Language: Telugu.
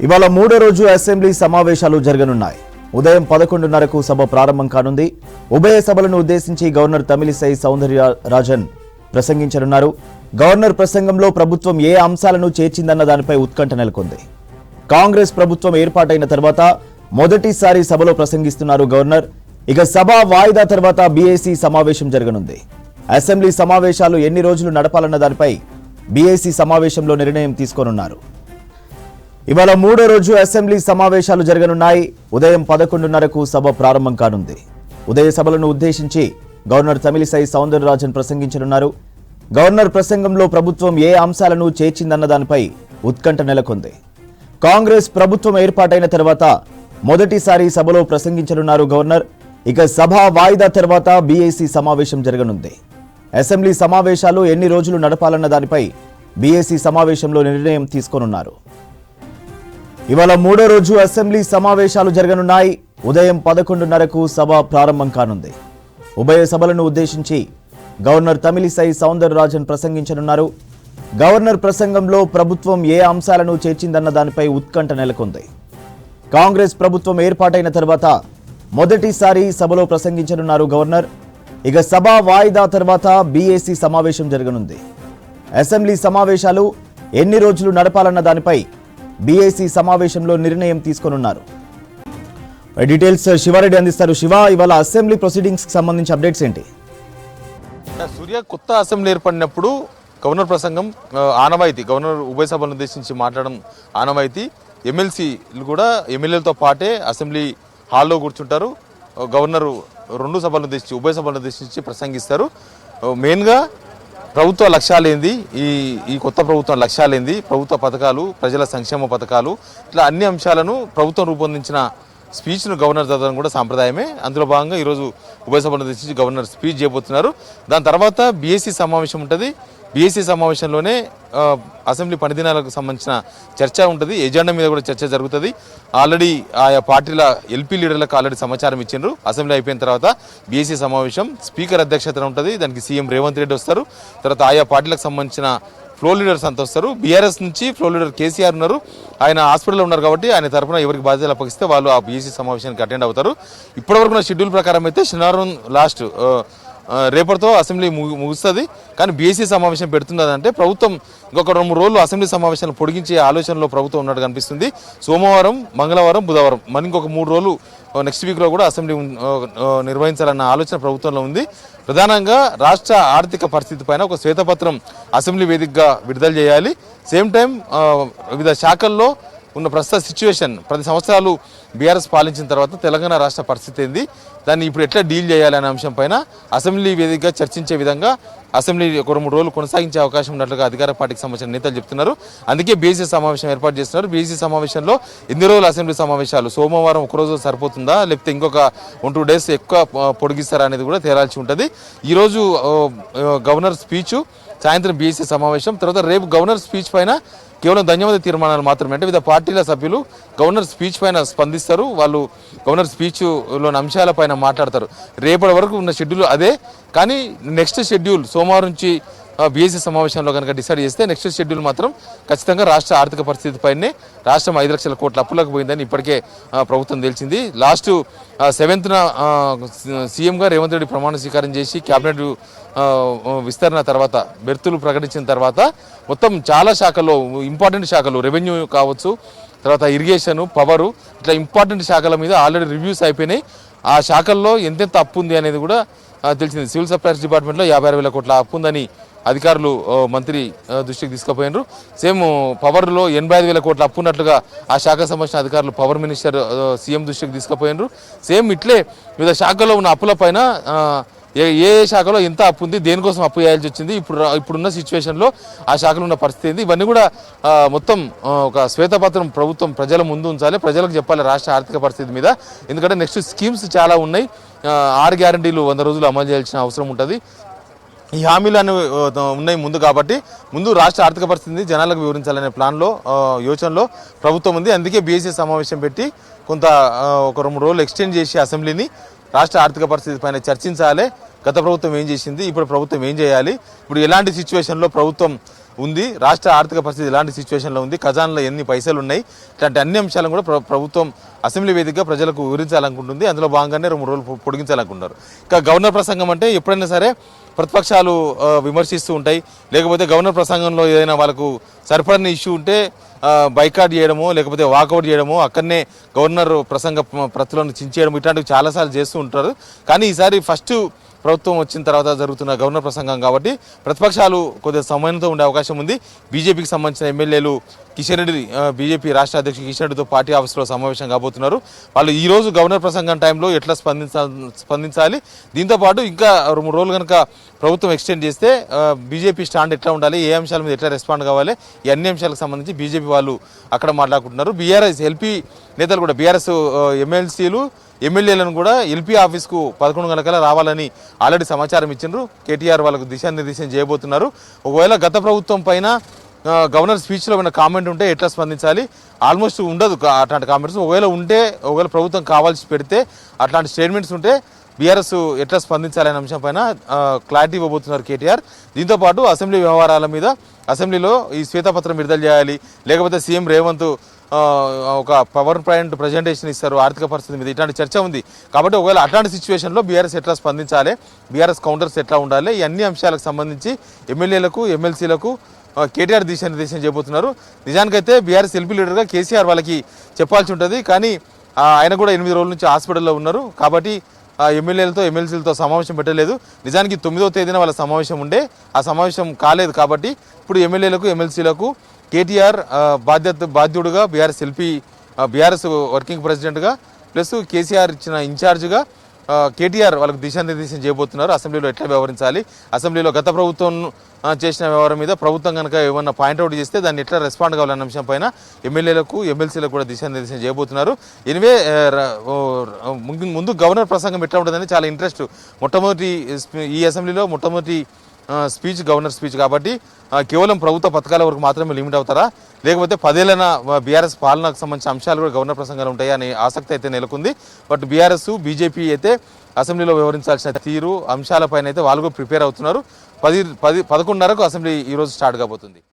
ఇవాళ మూడో రోజు అసెంబ్లీ సమావేశాలు జరగనున్నాయి. ఉదయం 11:30కు సభ ప్రారంభం కానుంది. ఉభయ సభలను ఉద్దేశించి గవర్నర్ తమిళిసై సౌందరరాజన్ ప్రసంగించనున్నారు. గవర్నర్ ప్రసంగంలో ప్రభుత్వం ఏ అంశాలను చేర్చిందన్న దానిపై ఉత్కంఠ నెలకొంది. కాంగ్రెస్ ప్రభుత్వం ఏర్పాటైన తర్వాత మొదటిసారి సభలో ప్రసంగిస్తున్నారు గవర్నర్. ఇక సభ వాయిదా తర్వాత బీఏసీ సమావేశం జరగనుంది. అసెంబ్లీ సమావేశాలు ఎన్ని రోజులు నడపాలన్న దానిపై బీఏసీ సమావేశంలో నిర్ణయం తీసుకోనున్నారు. ఇవాళ మూడో రోజు అసెంబ్లీ సమావేశాలు జరగనున్నాయి. ఉదయం 11:30కు సభ ప్రారంభం కానుంది. ఉదయ సభలను ఉద్దేశించి గవర్నర్ తమిళిసై సౌందరరాజన్ ప్రసంగించనున్నారు. గవర్నర్ ప్రసంగంలో ప్రభుత్వం ఏ అంశాలను చేర్చిందన్న దానిపై ఉత్కంఠ నెలకొంది. కాంగ్రెస్ ప్రభుత్వం ఏర్పాటైన తర్వాత మొదటిసారి సభలో ప్రసంగించనున్నారు గవర్నర్. ఇక సభ వాయిదా తర్వాత బీఏసీ సమావేశం జరగనుంది. అసెంబ్లీ సమావేశాలు ఎన్ని రోజులు నడపాలన్న దానిపై బీఏసీ సమావేశంలో నిర్ణయం తీసుకోనున్నారు. ఇవాళ మూడో రోజు అసెంబ్లీ సమావేశాలు జరగనున్నాయి. ఉదయం 11:30కు సభ ప్రారంభం కానుంది. ఉభయ సభలను ఉద్దేశించి గవర్నర్ తమిళిసై సౌందరరాజన్ ప్రసంగించనున్నారు. గవర్నర్ ప్రసంగంలో ప్రభుత్వం ఏ అంశాలను చేర్చిందన్న దానిపై ఉత్కంఠ నెలకొంది. కాంగ్రెస్ ప్రభుత్వం ఏర్పాటైన తర్వాత మొదటిసారి సభలో ప్రసంగించనున్నారు గవర్నర్. ఇక సభ వాయిదా తర్వాత బీఏసీ సమావేశం జరగనుంది. అసెంబ్లీ సమావేశాలు ఎన్ని రోజులు నడపాలన్న దానిపై బీఏసీ సమావేశంలో నిర్ణయం తీసుకోనున్నారు. డీటెయిల్స్ శివారెడ్డి అందిస్తారు. శివ, ఇవాళ అసెంబ్లీ ప్రొసీడింగ్స్ కి సంబంధించి అప్డేట్స్ ఏంటి? సూర్య, కొత్త అసెంబ్లీ ఏర్పడినప్పుడు గవర్నర్ ప్రసంగం ఆనవాయితీ. గవర్నర్ ఉభయ సభలను ఉద్దేశించి మాట్లాడడం ఆనవాయితీ. ఎమ్మెల్సీలు కూడా ఎమ్మెల్యేలతో పాటే అసెంబ్లీ హాల్లో కూర్చుంటారు. గవర్నర్ రెండు సభలను ఉద్దేశించి ఉభయ సభలను ఉద్దేశించి ప్రసంగిస్తారు. మెయిన్గా ప్రభుత్వ లక్ష్యాలేంది, ఈ కొత్త ప్రభుత్వం లక్ష్యాలేంది, ప్రభుత్వ పథకాలు, ప్రజల సంక్షేమ పథకాలు, ఇట్లా అన్ని అంశాలను ప్రభుత్వం రూపొందించిన స్పీచ్ను గవర్నర్ చదవడం కూడా సాంప్రదాయమే. అందులో భాగంగా ఈరోజు ఉభయ సభలను ఉద్దేశించి గవర్నర్ స్పీచ్ చేయబోతున్నారు. దాని తర్వాత బీఏసీ సమావేశం ఉంటుంది. బీఏసీ సమావేశంలోనే అసెంబ్లీ పనిదినాలకు సంబంధించిన చర్చ ఉంటుంది. ఎజెండా మీద కూడా చర్చ జరుగుతుంది. ఆల్రెడీ ఆయా పార్టీల ఎల్పీ లీడర్లకు ఆల్రెడీ సమాచారం ఇచ్చిండ్రు. అసెంబ్లీ అయిపోయిన తర్వాత బీఏసీ సమావేశం స్పీకర్ అధ్యక్షతన ఉంటుంది. దానికి సీఎం రేవంత్ రెడ్డి వస్తారు. తర్వాత ఆయా పార్టీలకు సంబంధించిన ఫ్లోర్ లీడర్స్ అంతా వస్తారు. బీఆర్ఎస్ నుంచి ఫ్లోర్ లీడర్ కేసీఆర్ ఉన్నారు. ఆయన హాస్పిటల్లో ఉన్నారు కాబట్టి ఆయన తరఫున ఎవరికి బాధ్యతలు అప్పగిస్తే వాళ్ళు ఆ బీఏసీ సమావేశానికి అటెండ్ అవుతారు. ఇప్పటివరకు షెడ్యూల్ ప్రకారం అయితే శనివారం లాస్ట్ రేపటితో అసెంబ్లీ ముగుస్తుంది. కానీ బీఏసీ సమావేశం పెడుతున్నదంటే ప్రభుత్వం ఇంకొక 2-3 రోజులు అసెంబ్లీ సమావేశాలను పొడిగించే ఆలోచనలో ప్రభుత్వం ఉన్నట్టు కనిపిస్తుంది. సోమవారం, మంగళవారం, బుధవారం మరి ఇంకొక 3 రోజులు నెక్స్ట్ వీక్లో కూడా అసెంబ్లీ నిర్వహించాలన్న ఆలోచన ప్రభుత్వంలో ఉంది. ప్రధానంగా రాష్ట్ర ఆర్థిక పరిస్థితి పైన ఒక శ్వేతపత్రం అసెంబ్లీ వేదికగా విడుదల చేయాలి. సేమ్ టైం వివిధ శాఖల్లో ఉన్న ప్రస్తుత సిచ్యువేషన్, 10 సంవత్సరాలు బీఆర్ఎస్ పాలించిన తర్వాత తెలంగాణ రాష్ట్ర పరిస్థితి ఏంది, దాన్ని ఇప్పుడు ఎట్లా డీల్ చేయాలి అనే అంశం పైన అసెంబ్లీ వేదికగా చర్చించే విధంగా అసెంబ్లీ ఒక 3 రోజులు కొనసాగించే అవకాశం ఉన్నట్లుగా అధికార పార్టీకి సంబంధించిన నేతలు చెప్తున్నారు. అందుకే బీఏసీ సమావేశం ఏర్పాటు చేస్తున్నారు. బీఏసీ సమావేశంలో ఎన్ని రోజులు అసెంబ్లీ సమావేశాలు, సోమవారం ఒక రోజు సరిపోతుందా లేకపోతే ఇంకొక 1-2 డేస్ ఎక్కువ పొడిగిస్తారా అనేది కూడా తేలాల్సి ఉంటుంది. ఈరోజు గవర్నర్ స్పీచ్, సాయంత్రం బీఏసీ సమావేశం, తర్వాత రేపు గవర్నర్ స్పీచ్ పైన కేవలం ధన్యవాద తీర్మానాలు మాత్రమే. అంటే వివిధ పార్టీల సభ్యులు గవర్నర్ స్పీచ్ పైన స్పందిస్తారు. వాళ్ళు గవర్నర్ స్పీచ్లోని అంశాలపైన మాట్లాడతారు. రేపటి వరకు ఉన్న షెడ్యూల్ అదే. కానీ నెక్స్ట్ షెడ్యూల్ సోమవారం నుంచి బీఏసీ సమావేశంలో కనుక డిసైడ్ చేస్తే నెక్స్ట్ షెడ్యూల్ మాత్రం ఖచ్చితంగా రాష్ట్ర ఆర్థిక పరిస్థితి పైనే రాష్ట్రం 5 లక్షల కోట్ల అప్పులకు పోయిందని ఇప్పటికే ప్రభుత్వం తెలిసింది. లాస్ట్ 7th సీఎంగా రేవంత్ రెడ్డి ప్రమాణ స్వీకారం చేసి క్యాబినెట్ విస్తరణ తర్వాత బెర్తులు ప్రకటించిన తర్వాత మొత్తం చాలా శాఖల్లో, ఇంపార్టెంట్ శాఖలు, రెవెన్యూ కావచ్చు, తర్వాత ఇరిగేషన్, పవరు, ఇట్లా ఇంపార్టెంట్ శాఖల మీద ఆల్రెడీ రివ్యూస్ అయిపోయినాయి. ఆ శాఖల్లో ఎంతెంత అప్పు ఉంది అనేది కూడా తెలిసింది. సివిల్ సప్లైస్ డిపార్ట్మెంట్లో 56,000 కోట్ల అప్పు ఉందని అధికారులు మంత్రి దృష్టికి తీసుకుపోయినారు. సేమ్ పవర్లో 85,000 కోట్ల అప్పు ఉన్నట్లుగా ఆ శాఖకు సంబంధించిన అధికారులు పవర్ మినిస్టర్ సీఎం దృష్టికి తీసుకుపోయినారు. సేమ్ ఇట్లే వివిధ శాఖల్లో ఉన్న అప్పుల పైన ఏ శాఖలో ఎంత అప్పు ఉంది, దేనికోసం అప్పు చేయాల్సి వచ్చింది, ఇప్పుడున్న సిచ్యువేషన్లో ఆ శాఖలో ఉన్న పరిస్థితి ఏంది, ఇవన్నీ కూడా మొత్తం ఒక శ్వేతపత్రం ప్రభుత్వం ప్రజల ముందు ఉంచాలి, ప్రజలకు చెప్పాలి రాష్ట్ర ఆర్థిక పరిస్థితి మీద. ఎందుకంటే నెక్స్ట్ స్కీమ్స్ చాలా ఉన్నాయి. 6 గ్యారంటీలు 100 రోజులు అమలు చేయాల్సిన అవసరం ఉంటుంది. ఈ హామీలు అన్ని ఉన్నాయి ముందు. కాబట్టి ముందు రాష్ట్ర ఆర్థిక పరిస్థితిని జనాలకు వివరించాలనే ప్లాన్లో, యోచనలో ప్రభుత్వం ఉంది. అందుకే బీఏసీ సమావేశం పెట్టి కొంత ఒక 2-3 రోజులు ఎక్స్టెండ్ చేసి అసెంబ్లీని రాష్ట్ర ఆర్థిక పరిస్థితి పైన చర్చించాలి. గత ప్రభుత్వం ఏం చేసింది, ఇప్పుడు ప్రభుత్వం ఏం చేయాలి, ఇప్పుడు ఎలాంటి సిచ్యువేషన్లో ప్రభుత్వం ఉంది, రాష్ట్ర ఆర్థిక పరిస్థితి ఎలాంటి సిచ్యువేషన్లో ఉంది, ఖజానాలో ఎన్ని పైసలు ఉన్నాయి, ఇట్లాంటి అన్ని అంశాలను కూడా ప్రభుత్వం అసెంబ్లీ వేదికగా ప్రజలకు వివరించాలనుకుంటుంది. అందులో భాగంగానే 2-3 రోజులు పొడిగించాలనుకుంటున్నారు. ఇక గవర్నర్ ప్రసంగం అంటే ఎప్పుడైనా సరే ప్రతిపక్షాలు విమర్శిస్తూ ఉంటాయి, లేకపోతే గవర్నర్ ప్రసంగంలో ఏదైనా వాళ్ళకు సరిపడని ఇష్యూ ఉంటే బైకాట్ చేయడమో లేకపోతే వాకౌట్ చేయడమో, అక్కడనే గవర్నర్ ప్రసంగ ప్రతులను చించేయడం, ఇట్లాంటివి చాలాసార్లు చేస్తూ ఉంటారు. కానీ ఈసారి ఫస్ట్ ప్రభుత్వం వచ్చిన తర్వాత జరుగుతున్న గవర్నర్ ప్రసంగం కాబట్టి ప్రతిపక్షాలు కొద్దిగా సమయంతో ఉండే అవకాశం ఉంది. బీజేపీకి సంబంధించిన ఎమ్మెల్యేలు కిషన్ రెడ్డి, బీజేపీ రాష్ట్ర అధ్యక్షుడు కిషన్ రెడ్డితో పార్టీ ఆఫీసులో సమావేశం కాబోతున్నారు. వాళ్ళు ఈరోజు గవర్నర్ ప్రసంగం టైంలో ఎట్లా స్పందించాలి, దీంతోపాటు ఇంకా 2-3 రోజులు కనుక ప్రభుత్వం ఎక్స్టెండ్ చేస్తే బీజేపీ స్టాండ్ ఎట్లా ఉండాలి, ఏ అంశాల మీద ఎట్లా రెస్పాండ్ కావాలి, ఈ అన్ని అంశాలకు సంబంధించి బీజేపీ వాళ్ళు అక్కడ మాట్లాడుకుంటున్నారు. బీఆర్ఎస్ ఎల్పీ నేతలు కూడా, బీఆర్ఎస్ ఎమ్మెల్సీలు ఎమ్మెల్యేలను కూడా ఎల్పీ ఆఫీస్కు 11 గంటల రావాలని ఆల్రెడీ సమాచారం ఇచ్చిండ్రు. కేటీఆర్ వాళ్ళకు దిశానిర్దేశం చేయబోతున్నారు. ఒకవేళ గత ప్రభుత్వం పైన గవర్నర్ స్పీచ్లో ఉన్న కామెంట్ ఉంటే ఎట్లా స్పందించాలి, ఆల్మోస్ట్ ఉండదు అట్లాంటి కామెంట్స్. ఒకవేళ ప్రభుత్వం కావాల్సి పెడితే అట్లాంటి స్టేట్మెంట్స్ ఉంటే బీఆర్ఎస్ ఎట్లా స్పందించాలనే అంశం పైన క్లారిటీ ఇవ్వబోతున్నారు కేటీఆర్. దీంతోపాటు అసెంబ్లీ వ్యవహారాల మీద అసెంబ్లీలో ఈ శ్వేతపత్రం విడుదల చేయాలి, లేకపోతే సీఎం రేవంత్ ఒక పవర్ పాయింట్ ప్రజెంటేషన్ ఇస్తారు ఆర్థిక పరిస్థితి మీద, ఇట్లాంటి చర్చ ఉంది. కాబట్టి ఒకవేళ అట్లాంటి సిచ్యువేషన్లో బీఆర్ఎస్ ఎట్లా స్పందించాలి, బీఆర్ఎస్ కౌంటర్స్ ఎట్లా ఉండాలి, ఈ అన్ని అంశాలకు సంబంధించి ఎమ్మెల్యేలకు ఎమ్మెల్సీలకు కేటీఆర్ దిశానిర్దేశం చేయబోతున్నారు. నిజానికైతే బీఆర్ఎస్ ఎల్పీ లీడర్గా కేసీఆర్ వాళ్ళకి చెప్పాల్సి ఉంటుంది. కానీ ఆయన కూడా 8 రోజుల నుంచి హాస్పిటల్లో ఉన్నారు. కాబట్టి ఎమ్మెల్యేలతో ఎమ్మెల్సీలతో సమావేశం పెట్టలేదు. నిజానికి 9వ తేదీన వాళ్ళ సమావేశం ఉండే, ఆ సమావేశం కాలేదు. కాబట్టి ఇప్పుడు ఎమ్మెల్యేలకు ఎమ్మెల్సీలకు కేటీఆర్ బాధ్యుడుగా, బీఆర్ఎస్ వర్కింగ్ ప్రెసిడెంట్గా ప్లస్ కేసీఆర్ ఇచ్చిన ఇన్ఛార్జ్గా కేటీఆర్ వాళ్ళకు దిశానిర్దేశం చేయబోతున్నారు. అసెంబ్లీలో ఎట్లా వ్యవహరించాలి, అసెంబ్లీలో గత ప్రభుత్వం చేసిన వ్యవహారం మీద ప్రభుత్వం కనుక ఏమన్నా పాయింట్అవుట్ చేస్తే దాన్ని ఎట్లా రెస్పాండ్ కావాలన్న అంశం పైన ఎమ్మెల్యేలకు ఎమ్మెల్సీలకు కూడా దిశానిర్దేశం చేయబోతున్నారు. ఎనివే ముందు గవర్నర్ ప్రసంగం ఎట్లా ఉంటుందని చాలా ఇంట్రెస్ట్. ఈ అసెంబ్లీలో మొట్టమొదటి స్పీచ్ గవర్నర్ స్పీచ్ కాబట్టి కేవలం ప్రభుత్వ పథకాల వరకు మాత్రమే లిమిట్ అవుతారా, లేకపోతే 10 ఏళ్ల బీఆర్ఎస్ పాలనకు సంబంధించిన అంశాలు కూడా గవర్నర్ ప్రసంగాలు ఉంటాయా అనే ఆసక్తి అయితే నెలకొంది. బట్ బీఆర్ఎస్ బీజేపీ అయితే అసెంబ్లీలో వ్యవహరించాల్సిన తీరు అంశాలపైన అయితే వాళ్ళు కూడా ప్రిపేర్ అవుతున్నారు. 11:30కు అసెంబ్లీ ఈరోజు స్టార్ట్ కాబోతుంది.